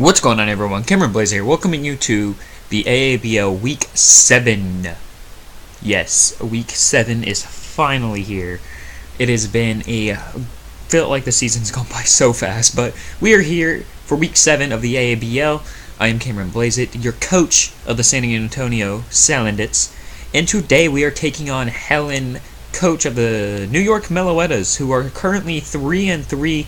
What's going on, everyone? CameronBlazeIt here, welcoming you to the AABL Week 7. Yes, Week 7 is finally here. It has been felt like the season's gone by so fast, but we are here for Week 7 of the AABL. I am CameronBlazeIt, your coach of the San Antonio Salandits, and today we are taking on Helen, coach of the New York Meloettas, who are currently 3-3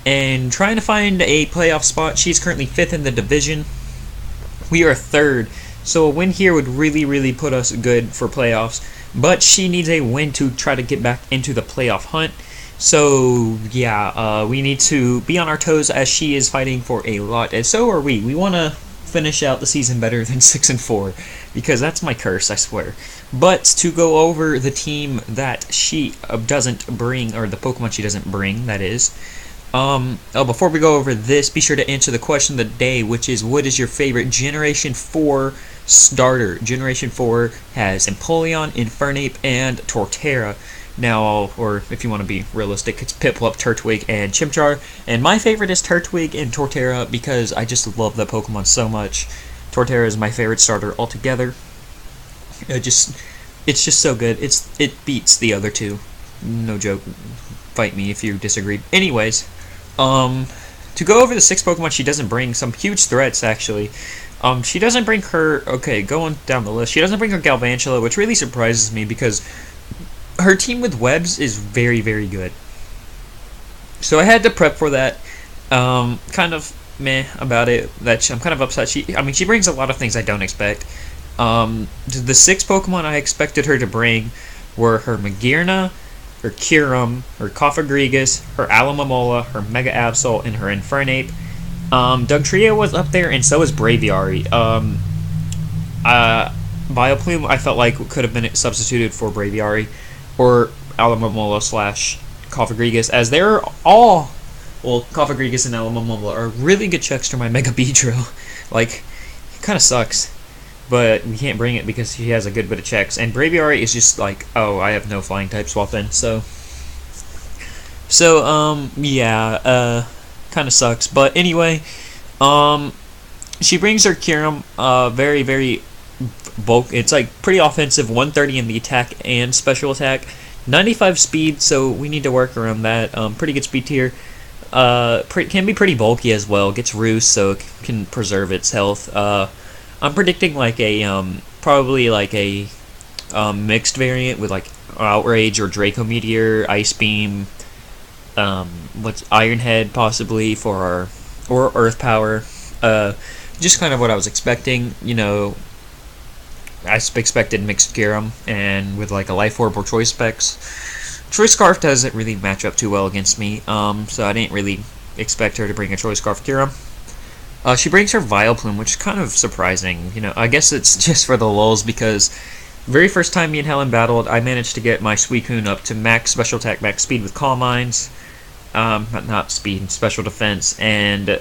and trying to find a playoff spot. She's currently 5th in the division. We are 3rd, so a win here would really put us good for playoffs, but she needs a win to try to get back into the playoff hunt. So yeah, we need to be on our toes as she is fighting for a lot, and so are we. We want to finish out the season better than 6-4, because that's my curse, I swear. But to go over the team that she doesn't bring, or the Pokemon she doesn't bring, that is. Before we go over this, be sure to answer the question of the day, which is, what is your favorite Generation 4 starter? Generation 4 has Empoleon, Infernape, and Torterra. Now, or if you want to be realistic, it's Piplup, Turtwig, and Chimchar. And my favorite is Turtwig and Torterra because I just love that Pokemon so much. Torterra is my favorite starter altogether. It's just so good. It beats the other two. No joke. Fight me if you disagree. Anyways, to go over the 6 Pokemon she doesn't bring, some huge threats actually. She doesn't bring her, going down the list, she doesn't bring her Galvanchula, which really surprises me because her team with webs is very good. So I had to prep for that. Kind of meh about it. I'm kind of upset. She brings a lot of things I don't expect. The 6 Pokemon I expected her to bring were her Magearna, her Kyurem, her Cofagrigus, her Alomomola, her Mega Absol, and her Infernape. Dugtrio was up there, and so was Braviary. Vileplume I felt like could have been substituted for Braviary, or Alomomola / Cofagrigus, as they're all, well, Cofagrigus and Alomomola are really good checks for my Mega Beedrill. Like, it kind of sucks. But we can't bring it because he has a good bit of checks. And Braviary is just like, oh, I have no flying type swap in, so yeah, kind of sucks. But anyway, she brings her Kyurem, very bulk. It's like pretty offensive, 130 in the attack and special attack, 95 speed, so we need to work around that. Pretty good speed tier. Can be pretty bulky as well. Gets roost, so it can preserve its health. I'm predicting like probably like a mixed variant with like Outrage or Draco Meteor, Ice Beam, what's Iron Head possibly or Earth Power. Just kind of what I was expecting. You know, I expected mixed Kyurem and with like a Life Orb or Choice Specs. Choice Scarf doesn't really match up too well against me, so I didn't really expect her to bring a Choice Scarf Kyurem. She brings her Vileplume, which is kind of surprising. You know, I guess it's just for the lulz because very first time me and Helen battled, I managed to get my Suicune up to max special attack, max speed with Calm Minds. Not speed, special defense, and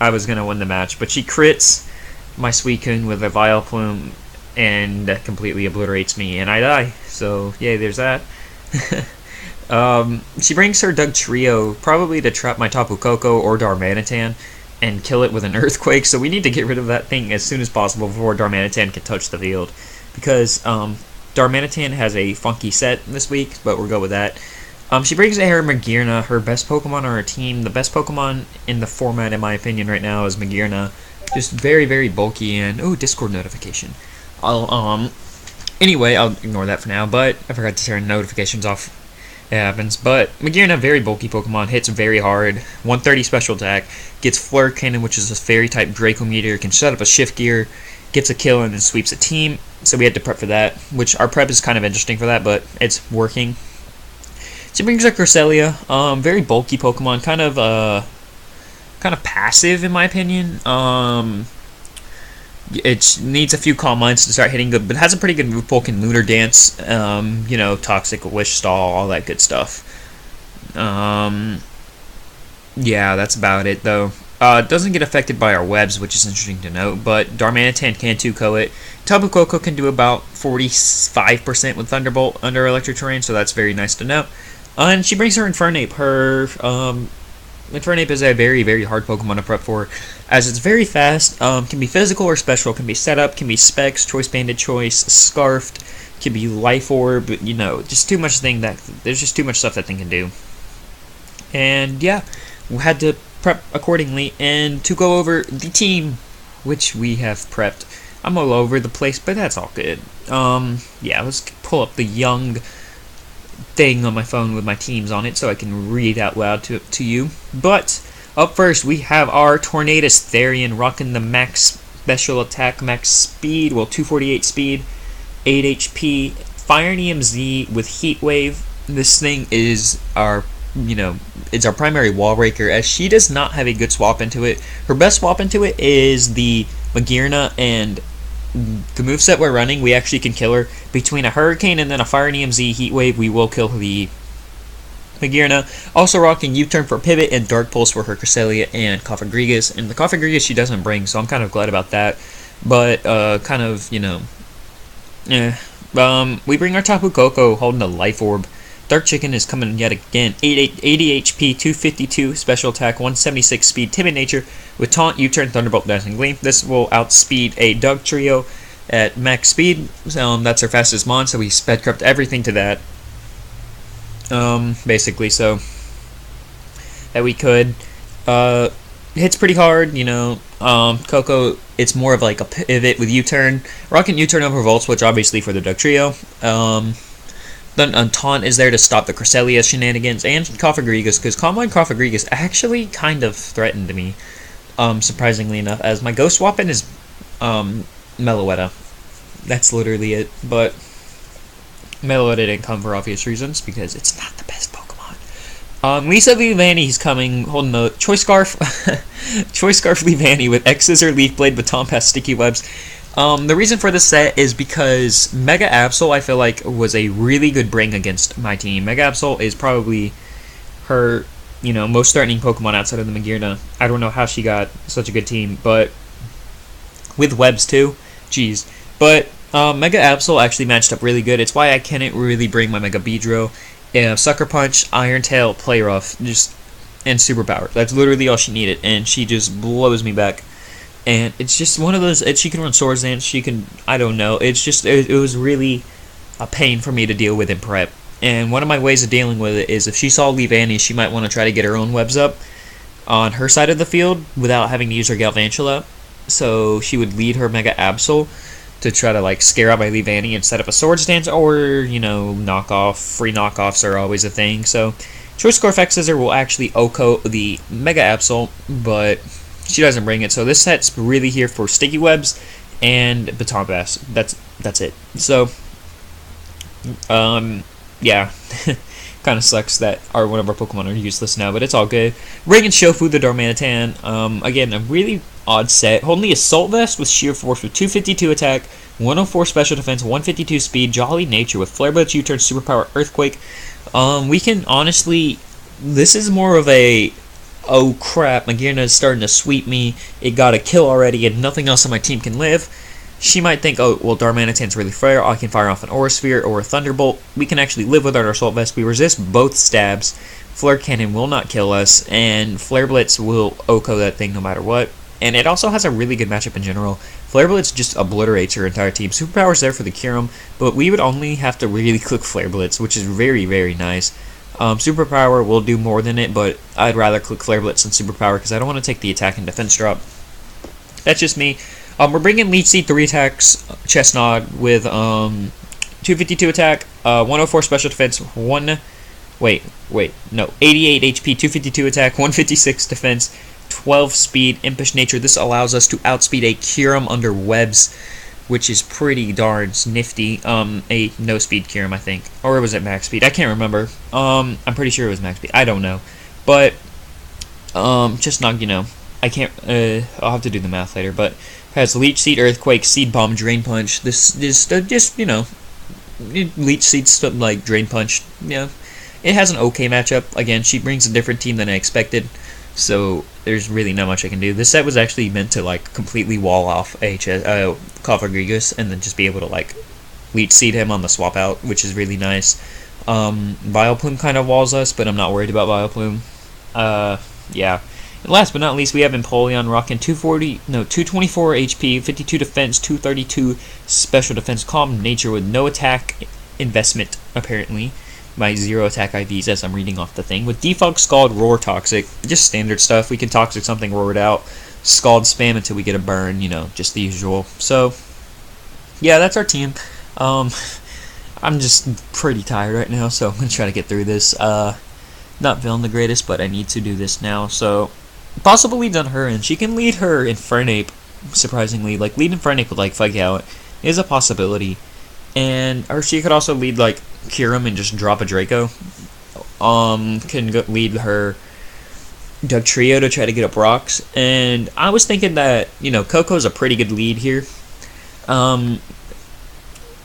I was going to win the match. But she crits my Suicune with a Vileplume and completely obliterates me, and I die. So, yay, there's that. She brings her Dugtrio, probably to trap my Tapu Koko or Darmanitan and kill it with an Earthquake, so we need to get rid of that thing as soon as possible before Darmanitan can touch the field, because Darmanitan has a funky set this week, but we'll go with that. She brings her Magearna, her best Pokemon on her team. The best Pokemon in the format, in my opinion, right now is Magearna. Just very bulky, and oh, Discord notification. Anyway, I'll ignore that for now, but I forgot to turn notifications off. It happens, but Magearna, very bulky Pokemon, hits very hard, 130 special attack, gets Flare Cannon, which is a fairy type Draco Meteor, can set up a Shift Gear, gets a kill, and then sweeps a team, so we had to prep for that, which our prep is kind of interesting for that, but it's working. She brings her Cresselia, very bulky Pokemon, kind of passive in my opinion. It needs a few Calm Minds to start hitting good, but has a pretty good move pool, can Lunar Dance, you know, Toxic, Wish Stall, all that good stuff. Yeah, that's about it, though. It doesn't get affected by our webs, which is interesting to note, but Darmanitan can 2-KO it. Tapu Koko can do about 45% with Thunderbolt under Electric Terrain, so that's very nice to know. And she brings her Infernape, her Infernape is a very, very hard Pokemon to prep for, as it's very fast, can be physical or special, can be setup, can be specs, choice banded choice, scarfed, can be life orb, you know, just too much there's just too much stuff that thing can do. And yeah, we had to prep accordingly, and to go over the team, which we have prepped. I'm all over the place, but that's all good. Yeah, let's pull up the young thing on my phone with my teams on it so I can read out loud to you. But up first, we have our Tornadus Therian rocking the max special attack, max speed, well, 248 speed, 8 HP, Fire and EMZ with Heat Wave. This thing is our, it's our primary wall breaker, as she does not have a good swap into it. Her best swap into it is the Magearna, and the moveset we're running, we actually can kill her. Between a Hurricane and then a Fire and EMZ Heat Wave, we will kill the Magearna. Also rocking U-Turn for Pivot and Dark Pulse for her Cresselia and Cofagrigus. And the Cofagrigus she doesn't bring, so I'm kind of glad about that. But, we bring our Tapu Koko holding a Life Orb. Dark Chicken is coming yet again. 80 HP, 252 special attack, 176 speed, timid nature with taunt, U-turn, Thunderbolt, Dazzling Gleam. This will outspeed a Dug Trio at max speed. That's our fastest mon, so we sped corrupt everything to that. Basically, so that we could. Hits pretty hard, Coco, it's more of like a pivot with U-turn. Rocking U-turn over Volts, which obviously for the Dug Trio. Then Taunt is there to stop the Cresselia shenanigans, and Cofagrigus, because Combine Cofagrigus actually kind of threatened me, surprisingly enough, as my Ghost Swapping is Meloetta. That's literally it, but Meloetta didn't come for obvious reasons, because it's not the best Pokemon. Lisa Leavanny is coming, holding the Choice Scarf, Choice Scarf Leavanny with X-Scissor, Leaf Blade, Baton Pass, Sticky Webs. The reason for this set is because Mega Absol, I feel like, was a really good bring against my team. Mega Absol is probably her, most threatening Pokemon outside of the Magearna. I don't know how she got such a good team, but with webs too, jeez. But Mega Absol actually matched up really good. It's why I couldn't really bring my Mega Beedrill, Sucker Punch, Iron Tail, Play Rough, and Superpower. That's literally all she needed, and she just blows me back. And it's just one of those, she can run Swords Dance, she can, I don't know, it's just, it was really a pain for me to deal with in prep. And one of my ways of dealing with it is if she saw Leavanny, she might want to try to get her own webs up on her side of the field without having to use her Galvanchula. So she would lead her Mega Absol to try to scare out my Leavanny and set up a Swords Dance, or, free knockoffs are always a thing. So Choice Scarf X-Scissor will actually OHKO the Mega Absol, but she doesn't bring it, so this set's really here for Sticky Webs and Baton Pass. That's it. So, yeah, kind of sucks that one of our Pokemon are useless now, but it's all good. Bringing Shofu the Darmanitan. Again, a really odd set. Holding the Assault Vest with Sheer Force with 252 attack, 104 special defense, 152 speed, Jolly Nature with Flare Blitz, U-Turn, Superpower, Earthquake. We can honestly, this is more of a, oh crap, Magearna is starting to sweep me, it got a kill already and nothing else on my team can live. She might think, oh, well, Darmanitan's really fair, I can fire off an Aura Sphere or a Thunderbolt. We can actually live without our Assault Vest. We resist both stabs. Flare Cannon will not kill us, and Flare Blitz will OHKO that thing no matter what. And it also has a really good matchup in general. Flare Blitz just obliterates her entire team. Superpower's there for the Kyurem, but we would only have to really click Flare Blitz, which is very, very nice. Superpower will do more than it, but I'd rather click Flare Blitz than Superpower because I don't want to take the attack and defense drop. That's just me. We're bringing Leech Seed 3 attacks, Chestnut with 252 attack, 104 special defense, 88 HP, 252 attack, 156 defense, 12 speed, Impish Nature. This allows us to outspeed a Kyurem under webs, which is pretty darn nifty. A no-speed Kyurem, I think. Or was it max speed? I can't remember. I'm pretty sure it was max speed. I don't know. But, just not, I can't, I'll have to do the math later, but has Leech Seed, Earthquake, Seed Bomb, Drain Punch. This is just, Leech Seed stuff like Drain Punch. Yeah. It has an okay matchup. Again, she brings a different team than I expected, so there's really not much I can do. This set was actually meant to completely wall off Cofagrigus and then just be able to Leech Seed him on the swap out, which is really nice. Vileplume kind of walls us, but I'm not worried about Vileplume. yeah. And last but not least, we have Empoleon rocking 224 HP, 52 defense, 232 special defense, calm nature with no attack investment, apparently. My 0 attack IVs as I'm reading off the thing. With Defog, Scald, Roar, Toxic. Just standard stuff. We can Toxic something, roar it out. Scald spam until we get a burn, you know, just the usual. So, yeah, that's our team. I'm just pretty tired right now, so I'm going to try to get through this. Not feeling the greatest, but I need to do this now. So, possible leads on her, and she can lead her Infernape, surprisingly. Like, lead Infernape with, like, Fug Out is a possibility. Or she could also lead, like, Kyurem and just drop a Draco. Can lead her Dugtrio to try to get up rocks. And I was thinking that, you know, Coco's a pretty good lead here.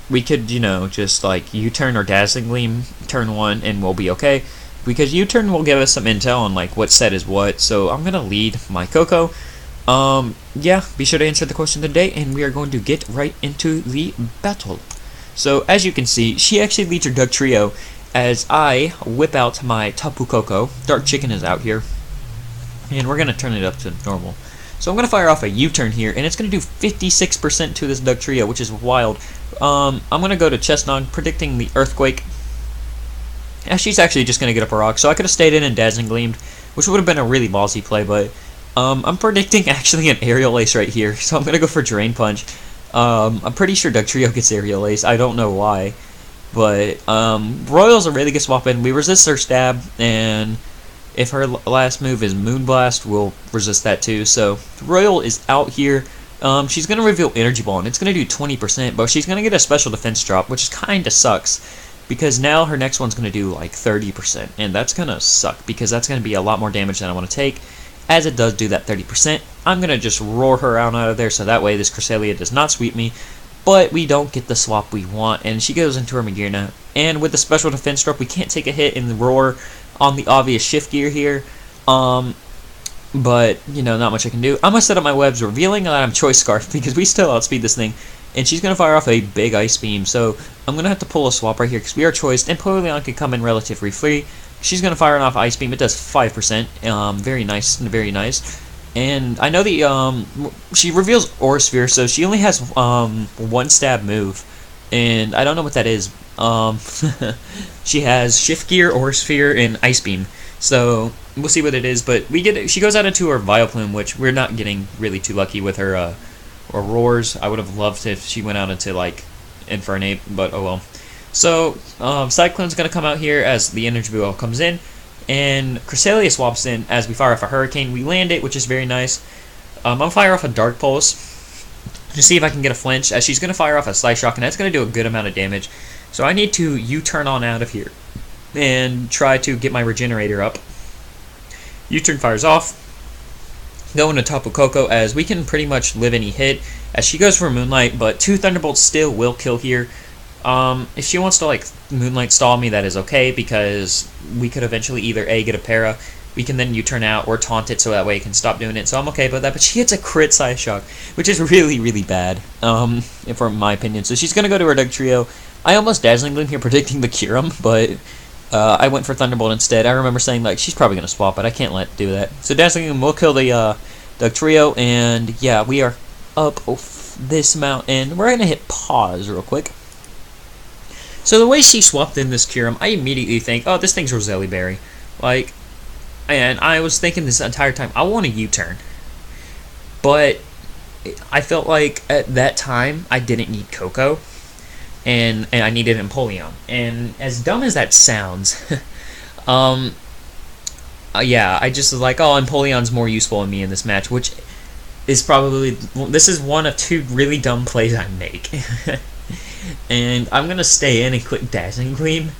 We could, you know, just like U-turn or Dazzling Gleam turn 1 and we'll be okay. Because U-turn will give us some intel on like what set is what. So I'm going to lead my Coco. Yeah, be sure to answer the question of the day and we are going to get right into the battle. So as you can see, she actually leads her Dugtrio as I whip out my Tapu Koko. Dark Chicken is out here. And we're going to turn it up to normal. So I'm going to fire off a U-turn here, and it's going to do 56% to this Dugtrio, which is wild. I'm going to go to Chestnut, predicting the Earthquake. Yeah, she's actually just going to get up a rock, so I could have stayed in and Dazzling Gleamed, which would have been a really ballsy play, but I'm predicting actually an Aerial Ace right here, so I'm going to go for Drain Punch. I'm pretty sure Dugtrio gets Aerial Ace, I don't know why, but Royal's a really good swap in. We resist her Stab, and if her last move is Moonblast, we'll resist that too. So Royal is out here. She's going to reveal Energy Ball, and it's going to do 20%, but she's going to get a special defense drop, which kind of sucks, because now her next one's going to do like 30%, and that's going to suck, because that's going to be a lot more damage than I want to take. As it does do that 30%, I'm going to just roar her out of there, so that way this Cresselia does not sweep me, but we don't get the swap we want, and she goes into her Magearna, and with the special defense drop, we can't take a hit in the roar on the obvious shift gear here, but, you know, not much I can do. I'm going to set up my webs, revealing that I'm Choice Scarf, because we still outspeed this thing, and she's going to fire off a big Ice Beam, so I'm going to have to pull a swap right here, because we are choiced, and Empoleon can come in relatively free. She's going to fire off Ice Beam, it does 5%, very nice, very nice. And I know she reveals Aura Sphere, so she only has one stab move, and I don't know what that is. She has Shift Gear, Aura Sphere, and Ice Beam, so we'll see what it is. But she goes out into her Vileplume, which we're not getting really too lucky with her or Roars. I would have loved if she went out into like Infernape, but oh well. So Cyclone's gonna come out here as the Energy Ball comes in. And Cresselia swaps in as we fire off a Hurricane. We land it, which is very nice. I'm going to fire off a Dark Pulse to see if I can get a flinch, as she's going to fire off a Slice Shock, and that's going to do a good amount of damage. So I need to U-turn on out of here and try to get my Regenerator up. U-turn fires off. Go into Tapu Koko, as we can pretty much live any hit, as she goes for Moonlight, but 2 Thunderbolts still will kill here. If she wants to like Moonlight stall me, that is okay, because we could eventually either A, get a para, we can then U-turn out, or taunt it so that way it can stop doing it, so I'm okay with that. But she hits a crit Slice Shock, which is really, really bad, for my opinion. So she's going to go to her Dugtrio. I almost Dazzling Gleam here predicting the Kyurem, but I went for Thunderbolt instead. I remember saying like she's probably going to swap, but I can't let it do that. So Dazzling Gleam will kill the Dugtrio, and yeah, we are up this amount, and we're going to hit pause real quick. So the way she swapped in this Kyurem, I immediately think, oh, this thing's Roselli Berry. Like, and I was thinking this entire time, I want a U-turn. But I felt like at that time, I didn't need Coco, and I needed Empoleon. And as dumb as that sounds, yeah, I just was like, oh, Empoleon's more useful in me in this match, which is probably, this is one of 2 really dumb plays I make. And I'm going to stay in and click Dazzling Gleam.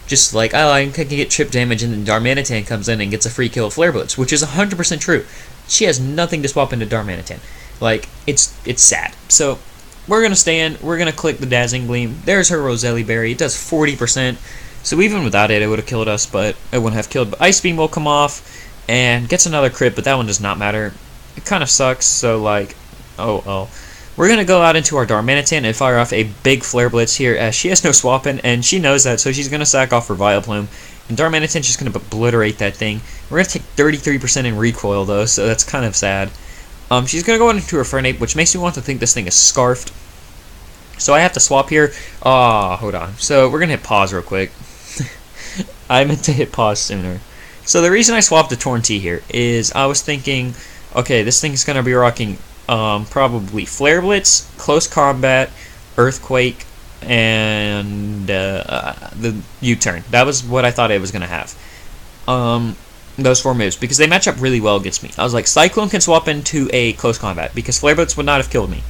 Just like, oh, I can get trip damage, and then Darmanitan comes in and gets a free kill of Flare Blitz, which is 100% true. She has nothing to swap into Darmanitan. Like, it's sad. So, we're going to stay in. We're going to click the Dazzling Gleam. There's her Roselli Berry. It does 40%. So, even without it, it would have killed us, but it wouldn't have killed. But Ice Beam will come off and gets another crit, but that one does not matter. It kind of sucks, so, like, oh. We're going to go out into our Darmanitan and fire off a big Flare Blitz here, as she has no swapping, and she knows that, so she's going to sack off her Vileplume. And Darmanitan's just going to obliterate that thing. We're going to take 33% in recoil, though, so that's kind of sad. She's going to go into her Fernape, which makes me want to think this thing is Scarfed. So I have to swap here. Hold on. So we're going to hit pause real quick. I meant to hit pause sooner. So the reason I swapped the Torn T here is I was thinking, okay, this thing's going to be rocking probably Flare Blitz, Close Combat, Earthquake, and the U-Turn. That was what I thought it was going to have. Those 4 moves, because they match up really well against me. I was like, Cyclone can swap into a Close Combat, because Flare Blitz would not have killed me.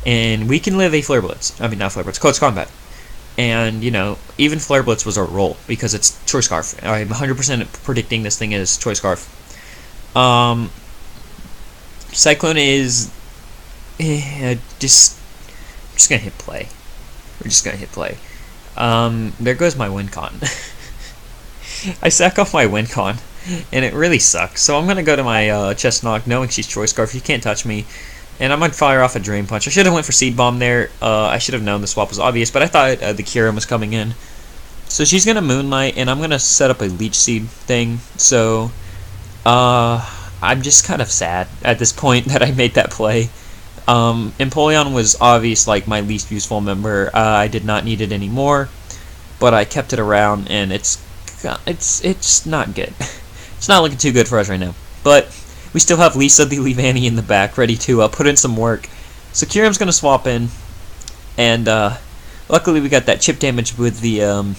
And we can live a Flare Blitz. I mean, not Flare Blitz, Close Combat. And, you know, even Flare Blitz was a roll, because it's Choice Scarf. I'm 100% predicting this thing is Choice Scarf. Cyclone is... just gonna hit play. We're just gonna hit play. There goes my win con. I sack off my win con, and it really sucks. So I'm gonna go to my chest knock, knowing she's Choice Scarf. You can't touch me, and I'm gonna fire off a Drain Punch. I should have went for Seed Bomb there. I should have known the swap was obvious, but I thought the Kyurem was coming in. So she's gonna Moonlight, and I'm gonna set up a Leech Seed thing. So I'm just kind of sad at this point that I made that play. Empoleon was obvious, like my least useful member. I did not need it anymore, but I kept it around, and it's not good. It's not looking too good for us right now. But we still have Lisa the Leavanny in the back, ready to put in some work. So Kyurem's gonna swap in, and luckily we got that chip damage with the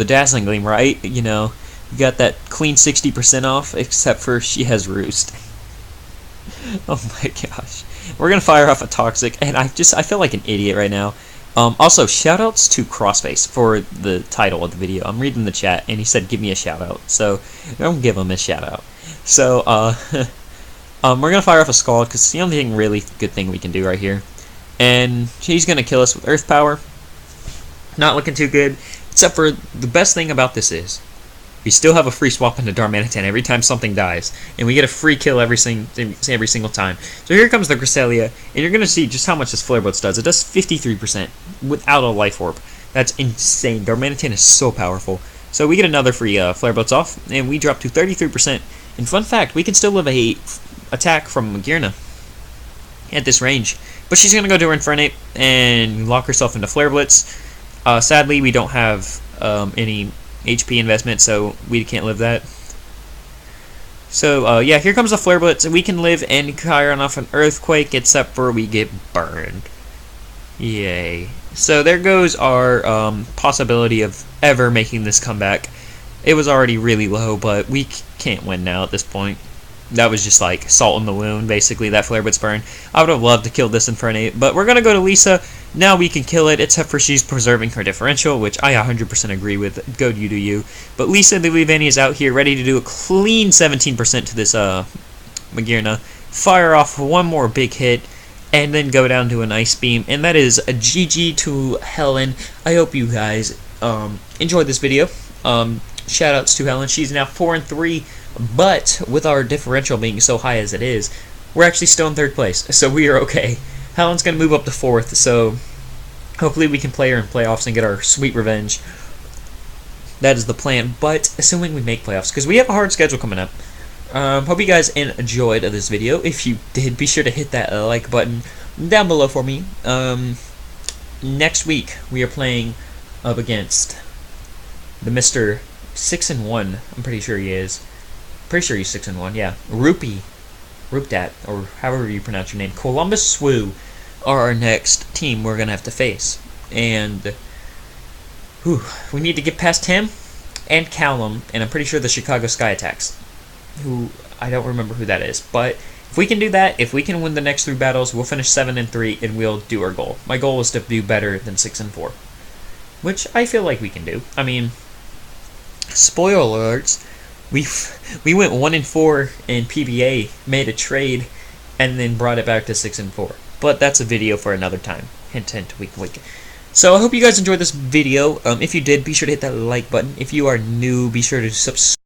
Dazzling Gleam, right? You know, we got that clean 60% off, except for she has Roost. Oh my gosh. We're gonna fire off a Toxic, and I feel like an idiot right now. Also, shoutouts to Crossface for the title of the video. I'm reading the chat, and he said give me a shoutout, so I'm gonna give him a shoutout. So, we're gonna fire off a Scald, because it's the only really good thing we can do right here. And she's gonna kill us with Earth Power. Not looking too good, except for the best thing about this is we still have a free swap into Darmanitan every time something dies, and we get a free kill every single time. So here comes the Cresselia, and you're going to see just how much this Flare Blitz does. It does 53% without a Life Orb. That's insane. Darmanitan is so powerful. So we get another free Flare Blitz off, and we drop to 33%. And fun fact, we can still live a attack from Magearna at this range. But she's going to go to her Infernape and lock herself into Flare Blitz. Sadly, we don't have any HP investment, so we can't live that. So, yeah, here comes the Flare Blitz. We can live and Kyurem off an Earthquake, except for we get burned. Yay. So there goes our possibility of ever making this comeback. It was already really low, but we can't win now at this point. That was just like salt in the wound, basically, that Flare Blitz burn. I would have loved to kill this Infernape, but we're going to go to Lisa. Now we can kill it, except for she's preserving her differential, which I 100% agree with. Go you do you. But Lisa the Leavanny is out here, ready to do a clean 17% to this Magearna. Fire off one more big hit, and then go down to an Ice Beam. And that is a GG to Helen. I hope you guys enjoyed this video. Shoutouts to Helen. She's now 4-3. But with our differential being so high as it is, we're actually still in 3rd place, so we are okay. Helen's going to move up to 4th, so hopefully we can play her in playoffs and get our sweet revenge. That is the plan, but assuming we make playoffs, because we have a hard schedule coming up. Hope you guys enjoyed this video. If you did, be sure to hit that like button down below for me. Next week, we are playing up against the Mr. 6-1, I'm pretty sure he is. Pretty sure he's 6-1, yeah. Rupdat, or however you pronounce your name. Columbus Swoo are our next team we're going to have to face. And we need to get past him and Callum, and I'm pretty sure the Chicago Sky Attacks, who I don't remember who that is. But if we can do that, if we can win the next 3 battles, we'll finish 7-3, and we'll do our goal. My goal is to do better than 6-4, which I feel like we can do. I mean, spoiler alerts. We went 1-4 in PBA, made a trade, and then brought it back to 6-4. But that's a video for another time. Hint, hint, wink, wink. So I hope you guys enjoyed this video. If you did, be sure to hit that like button. If you are new, be sure to subscribe.